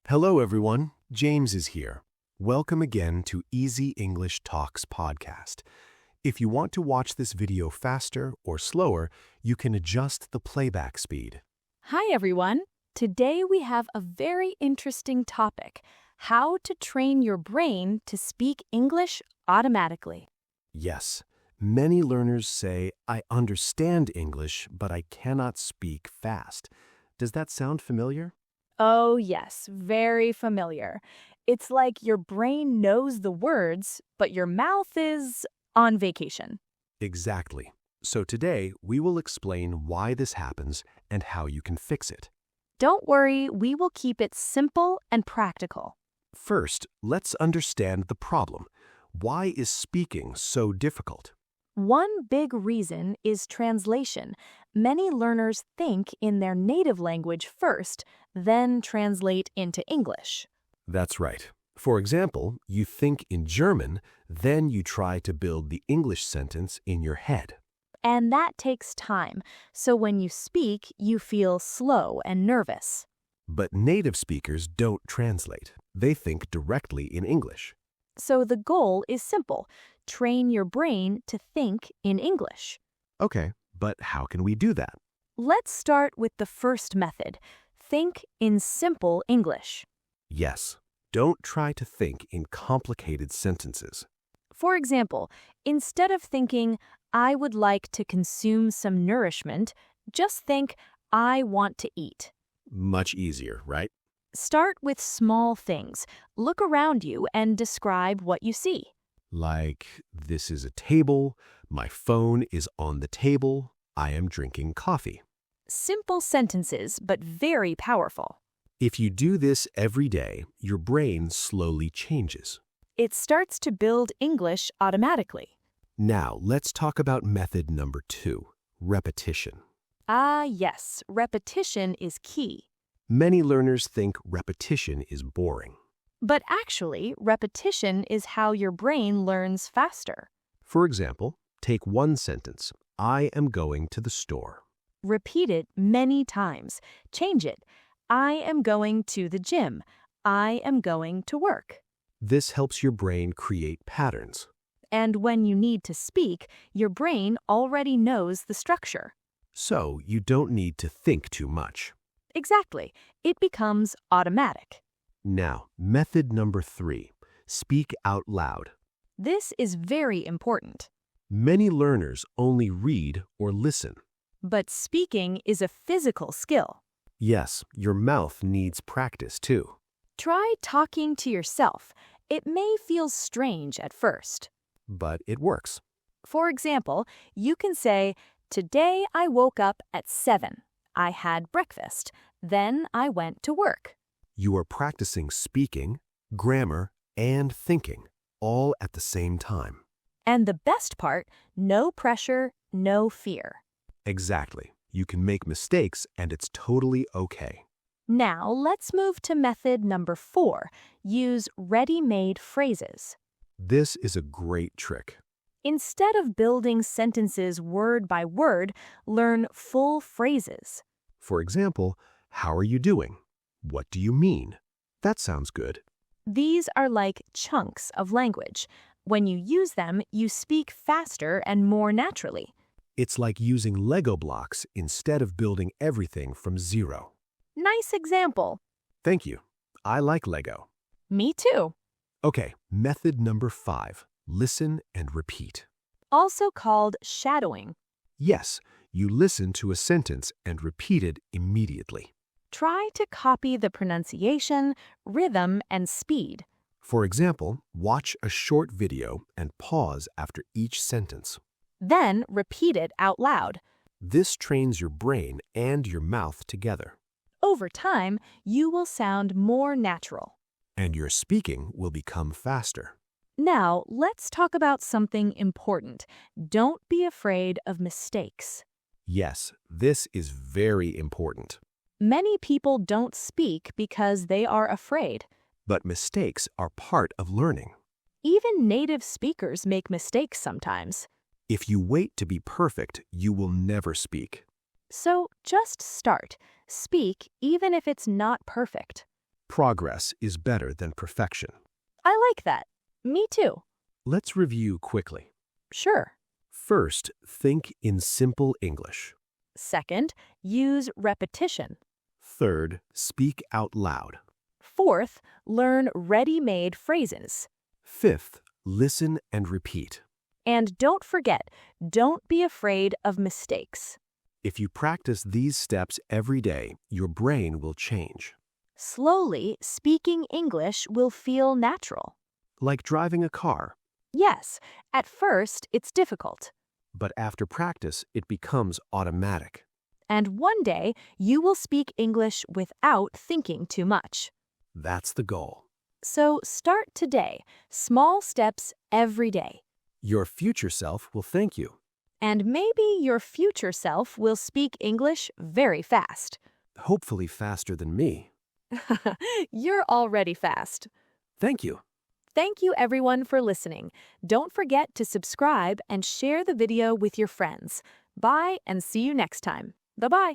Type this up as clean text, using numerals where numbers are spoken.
Hello, everyone. James is here. Welcome again to Easy English Talks podcast. If you want to watch this video faster or slower, you can adjust the playback speed. Hi, everyone. Today we have a very interesting topic: how to train your brain to speak English automatically. Yes, many learners say, I understand English, but I cannot speak fast. Does that sound familiar? Oh, yes, very familiar. It's like your brain knows the words, but your mouth is on vacation. Exactly. So today, we will explain why this happens and how you can fix it. Don't worry, we will keep it simple and practical. First, let's understand the problem. Why is speaking so difficult? One big reason is translation. Many learners think in their native language first, then translate into English. That's right. For example, you think in German, then you try to build the English sentence in your head. And that takes time, so when you speak, you feel slow and nervous. But native speakers don't translate. They think directly in English. So the goal is simple: train your brain to think in English. Okay, but how can we do that? Let's start with the first method: think in simple English. Yes, don't try to think in complicated sentences. For example, instead of thinking, I would like to consume some nourishment, just think, I want to eat. Much easier, right? Start with small things. Look around you and describe what you see. Like, this is a table, my phone is on the table, I am drinking coffee. Simple sentences, but very powerful. If you do this every day, your brain slowly changes. It starts to build English automatically. Now, let's talk about method number 2, repetition. Ah, yes, repetition is key. Many learners think repetition is boring. But actually, repetition is how your brain learns faster. For example, take one sentence, I am going to the store. Repeat it many times. Change it. I am going to the gym. I am going to work. This helps your brain create patterns. And when you need to speak, your brain already knows the structure. So you don't need to think too much. Exactly. It becomes automatic. Now, method number 3, speak out loud. This is very important. Many learners only read or listen. But speaking is a physical skill. Yes, your mouth needs practice too. Try talking to yourself. It may feel strange at first. But it works. For example, you can say, today I woke up at 7. I had breakfast. Then I went to work. You are practicing speaking, grammar, and thinking, all at the same time. And the best part, no pressure, no fear. Exactly. You can make mistakes and it's totally okay. Now let's move to method number 4. Use ready-made phrases. This is a great trick. Instead of building sentences word by word, learn full phrases. For example, how are you doing? What do you mean? That sounds good. These are like chunks of language. When you use them, you speak faster and more naturally. It's like using Lego blocks instead of building everything from zero. Nice example. Thank you. I like Lego. Me too. Okay, method number 5, listen and repeat. Also called shadowing. Yes, you listen to a sentence and repeat it immediately. Try to copy the pronunciation, rhythm, and speed. For example, watch a short video and pause after each sentence. Then repeat it out loud. This trains your brain and your mouth together. Over time, you will sound more natural. And your speaking will become faster. Now, let's talk about something important. Don't be afraid of mistakes. Yes, this is very important. Many people don't speak because they are afraid. But mistakes are part of learning. Even native speakers make mistakes sometimes. If you wait to be perfect, you will never speak. So just start. Speak even if it's not perfect. Progress is better than perfection. I like that. Me too. Let's review quickly. Sure. First, think in simple English. Second, use repetition. Third, speak out loud. Fourth, learn ready-made phrases. Fifth, listen and repeat. And don't forget, don't be afraid of mistakes. If you practice these steps every day, your brain will change. Slowly, speaking English will feel natural. Like driving a car, Yes, at first it's difficult. but after practice, it becomes automatic. And one day, you will speak English without thinking too much. That's the goal. So start today, small steps every day. Your future self will thank you. And maybe your future self will speak English very fast. Hopefully faster than me. You're already fast. Thank you. Thank you everyone for listening. Don't forget to subscribe and share the video with your friends. Bye and see you next time. Bye-bye.